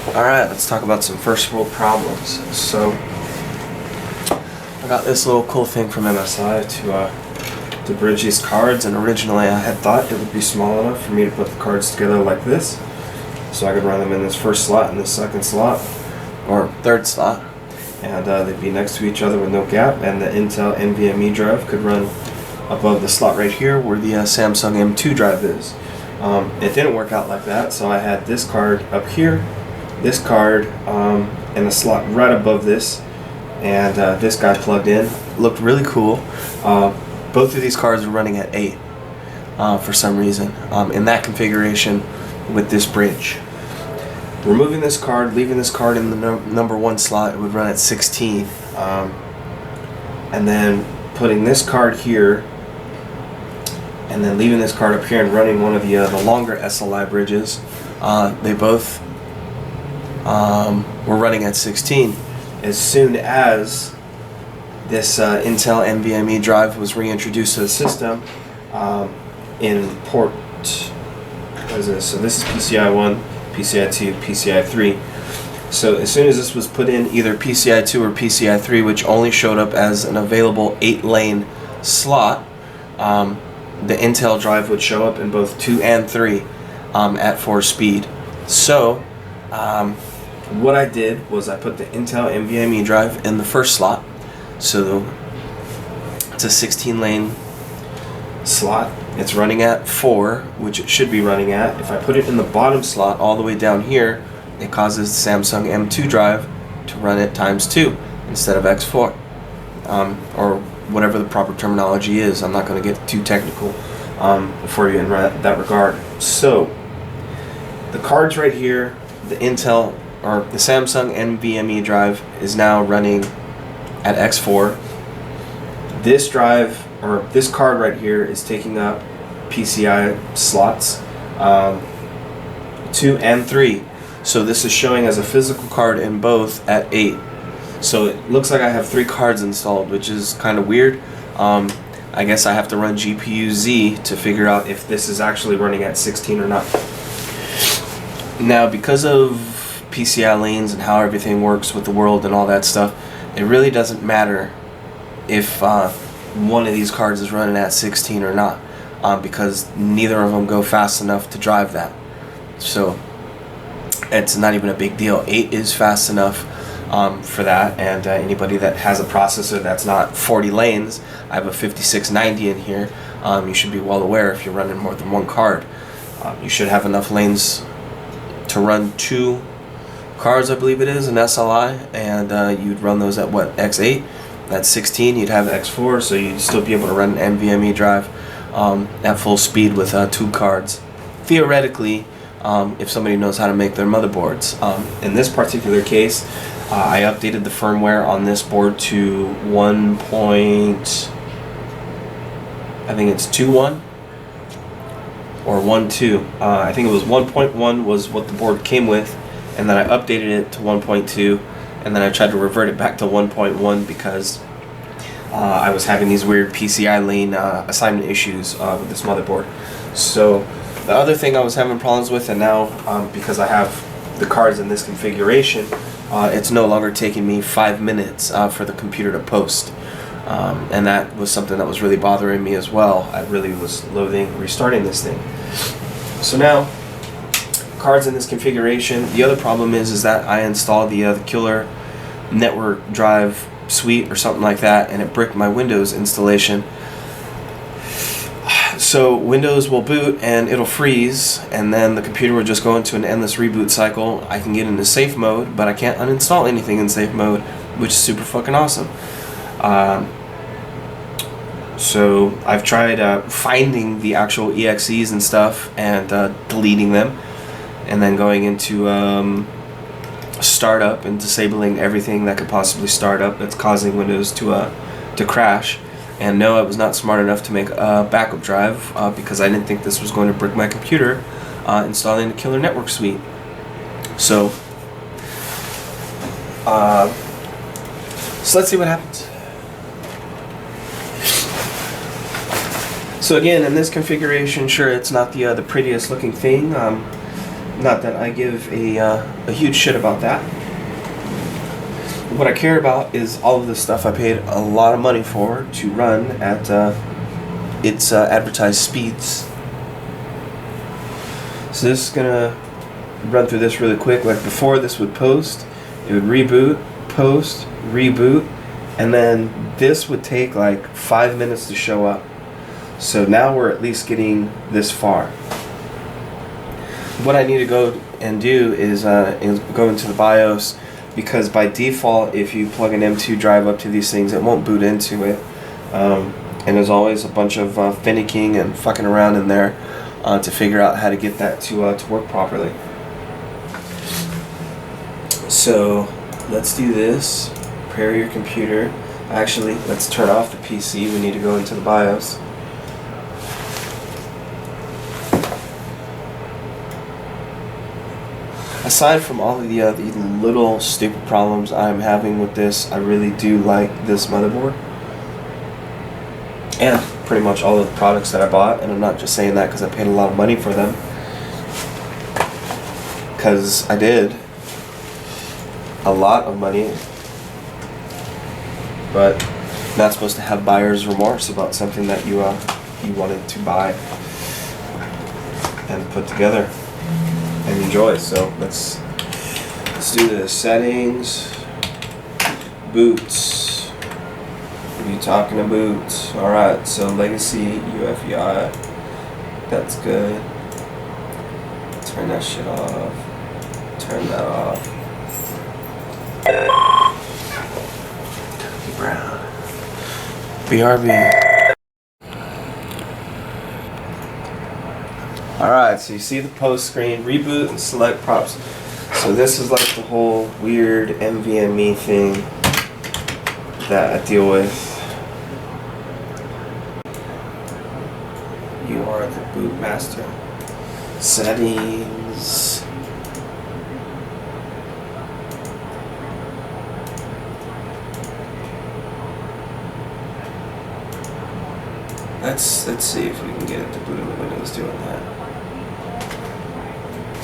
Alright, let's talk about some first world problems. So, I got this little cool thing from MSI to bridge these cards, and originally I had thought it would be small enough for me to put the cards together like this, so I could run them in this first slot and this second slot, or third slot, and they'd be next to each other with no gap, and the Intel NVMe drive could run above the slot right here where the Samsung M2 drive is. It didn't work out like that, so I had this card up here, this card in a slot right above this, and this guy plugged in. Looked really cool. Both of these cards are running at 8 for some reason in that configuration with this bridge. Removing this card, leaving this card in the number 1 slot, it would run at 16, and then putting this card here and then leaving this card up here and running one of the longer SLI bridges. They both were running at 16. As soon as this Intel NVMe drive was reintroduced to the system in port, what is this? So this is PCI 1, PCI 2, PCI 3. So as soon as this was put in either PCI 2 or PCI 3, which only showed up as an available 8-lane slot, the Intel drive would show up in both 2 and 3 at 4 speed. So what I did was I put the Intel NVMe drive in the first slot. So it's a 16-lane slot. It's running at 4, which it should be running at. If I put it in the bottom slot all the way down here, it causes the Samsung M2 drive to run at ×2 instead of x4, or whatever the proper terminology is. I'm not going to get too technical for you in that regard. So the cards right here, the Intel or the Samsung NVMe drive is now running at x4. This drive, or this card right here, is taking up PCI slots 2 and 3. So this is showing as a physical card in both at 8. So it looks like I have 3 cards installed, which is kind of weird. I guess I have to run GPU-Z to figure out if this is actually running at 16 or not. Now, because of PCI lanes and how everything works with the world and all that stuff, it really doesn't matter if one of these cards is running at 16 or not, because neither of them go fast enough to drive that. So it's not even a big deal. 8 is fast enough for that, and anybody that has a processor that's not 40 lanes, I have a 5690 in here, you should be well aware if you're running more than one card. You should have enough lanes to run 2 cards, I believe it is, an SLI, and you'd run those at what, x8? That's 16, you'd have x4, so you'd still be able to run an NVMe drive at full speed with 2 cards. Theoretically, if somebody knows how to make their motherboards. In this particular case, I updated the firmware on this board to 1.21 or 1.2. I think it was 1.1 was what the board came with, and then I updated it to 1.2, and then I tried to revert it back to 1.1 because I was having these weird PCI lane assignment issues with this motherboard. So the other thing I was having problems with, and now because I have the cards in this configuration, it's no longer taking me 5 minutes for the computer to post. And that was something that was really bothering me as well. I really was loathing restarting this thing. So now, cards in this configuration. The other problem is that I installed the killer network drive suite or something like that, and it bricked my Windows installation. So Windows will boot and it'll freeze, and then the computer will just go into an endless reboot cycle. I can get into safe mode, but I can't uninstall anything in safe mode, which is super fucking awesome. So I've tried finding the actual EXEs and stuff and deleting them, and then going into startup and disabling everything that could possibly start up that's causing Windows to crash. And no, I was not smart enough to make a backup drive because I didn't think this was going to brick my computer installing the killer network suite. So let's see what happens. So again, in this configuration, sure, it's not the prettiest looking thing. Not that I give a huge shit about that. What I care about is all of the stuff I paid a lot of money for to run at its advertised speeds. So this is gonna run through this really quick. Like before, this would post, it would reboot, post, reboot, and then this would take like 5 minutes to show up. So now we're at least getting this far. What I need to go and do is go into the BIOS, because by default, if you plug an M2 drive up to these things, it won't boot into it. And there's always a bunch of finicking and fucking around in there to figure out how to get that to work properly. So let's do this. Prepare your computer. Actually, let's turn off the PC. We need to go into the BIOS. Aside from all of the little stupid problems I'm having with this, I really do like this motherboard. And pretty much all of the products that I bought, and I'm not just saying that because I paid a lot of money for them. Because I did. A lot of money. But you're not supposed to have buyer's remorse about something that you wanted to buy and put together and enjoy. So let's do this. Settings, boots. What are you talking about? All right. So legacy UEFI. That's good. Turn that shit off. Turn that off. Brown. BRB. Alright, so you see the post screen, reboot and select props. So this is like the whole weird NVMe thing that I deal with. You are the boot master. Settings. Let's see if we can get it to boot in the Windows doing that.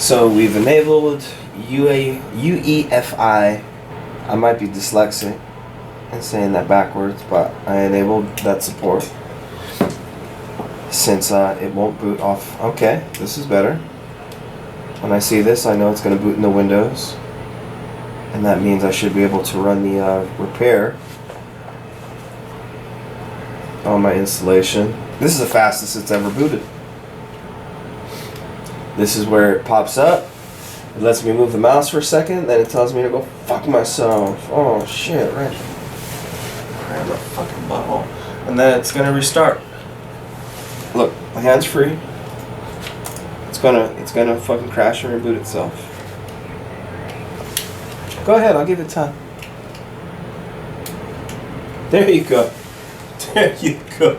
So we've enabled UEFI. I might be dyslexic and saying that backwards, but I enabled that support since it won't boot off. Okay, this is better. When I see this, I know it's going to boot into Windows, and that means I should be able to run the repair on my installation. This is the fastest it's ever booted. This is where it pops up. It lets me move the mouse for a second, then it tells me to go fuck myself. Oh shit, right. Grab my fucking butthole. And then it's gonna restart. Look, my hand's free. It's gonna fucking crash and reboot itself. Go ahead, I'll give it time. There you go. There you go.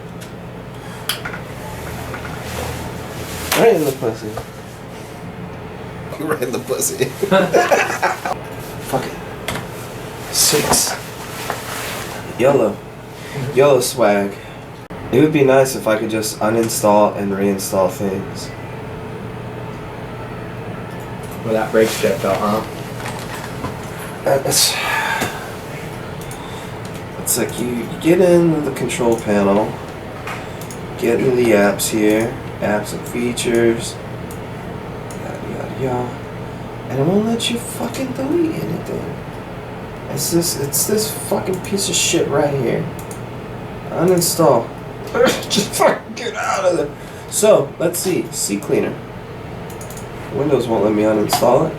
Right in the pussy. Right in the pussy. Fuck it. 6. YOLO. YOLO swag. It would be nice if I could just uninstall and reinstall things. Well, that brake checked out, huh? It's like you get in the control panel, get in the apps here, apps and features, yada yada yada, and it won't let you fucking delete anything. It's this fucking piece of shit right here. Uninstall. Just fucking get out of there. So let's see. CCleaner. Windows won't let me uninstall it.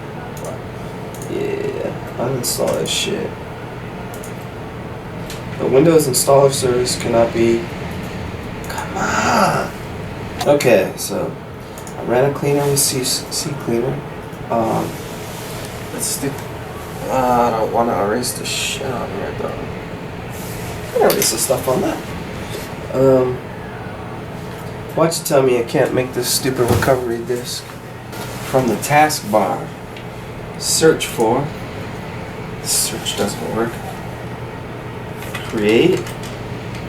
Yeah, uninstall that shit. The Windows installer service cannot be. Come on. Okay, so I ran a cleaner with CCleaner. Let's stick. I don't want to erase the shit on here though. I can erase the stuff on that. Why'd you tell me I can't make this stupid recovery disk? From the taskbar, search for. Search doesn't work. Create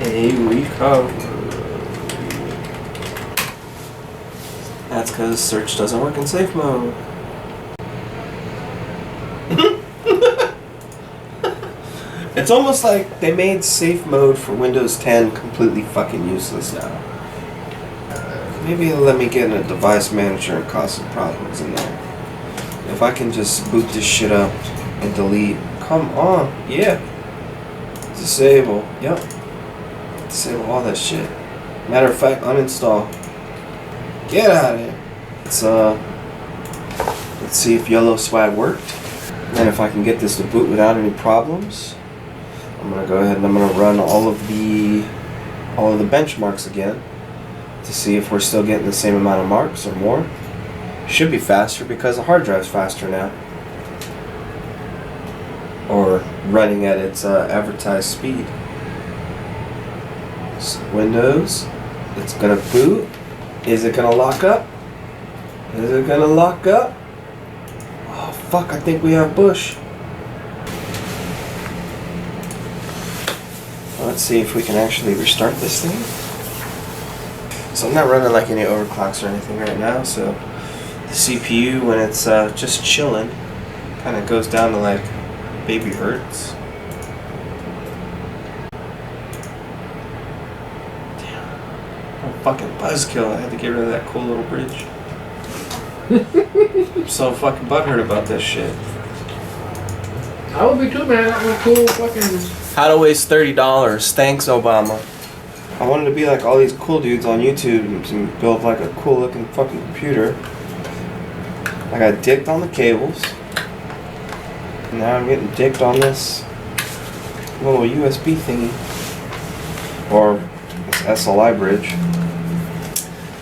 a recovery. That's because search doesn't work in safe mode. It's almost like they made safe mode for Windows 10 completely fucking useless now. Maybe it'll let me get in a device manager and cause some problems in there. If I can just boot this shit up and delete. Come on. Yeah. Disable. Yep. Disable all that shit. Matter of fact, uninstall. Get out of here. Let's see if yellow swag worked. And if I can get this to boot without any problems, I'm gonna go ahead and I'm gonna run all of the benchmarks again to see if we're still getting the same amount of marks or more. Should be faster because the hard drive's faster now. Or running at its advertised speed. So Windows, it's gonna boot. Is it gonna lock up? Is it gonna lock up? Oh fuck, I think we have Bush. Let's see if we can actually restart this thing. So I'm not running like any overclocks or anything right now, so the CPU, when it's just chilling, kind of goes down to like baby hertz. Damn. I'm a fucking buzzkill. I had to get rid of that cool little bridge. I'm so fucking butthurt about this shit. I would be too, man. That was cool fucking. How to waste $30. Thanks, Obama. I wanted to be like all these cool dudes on YouTube and build like a cool looking fucking computer. I got dicked on the cables. And now I'm getting dicked on this little USB thingy. Or this SLI bridge.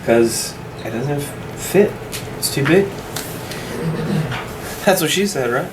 Because it doesn't fit. It's too big. That's what she said, right?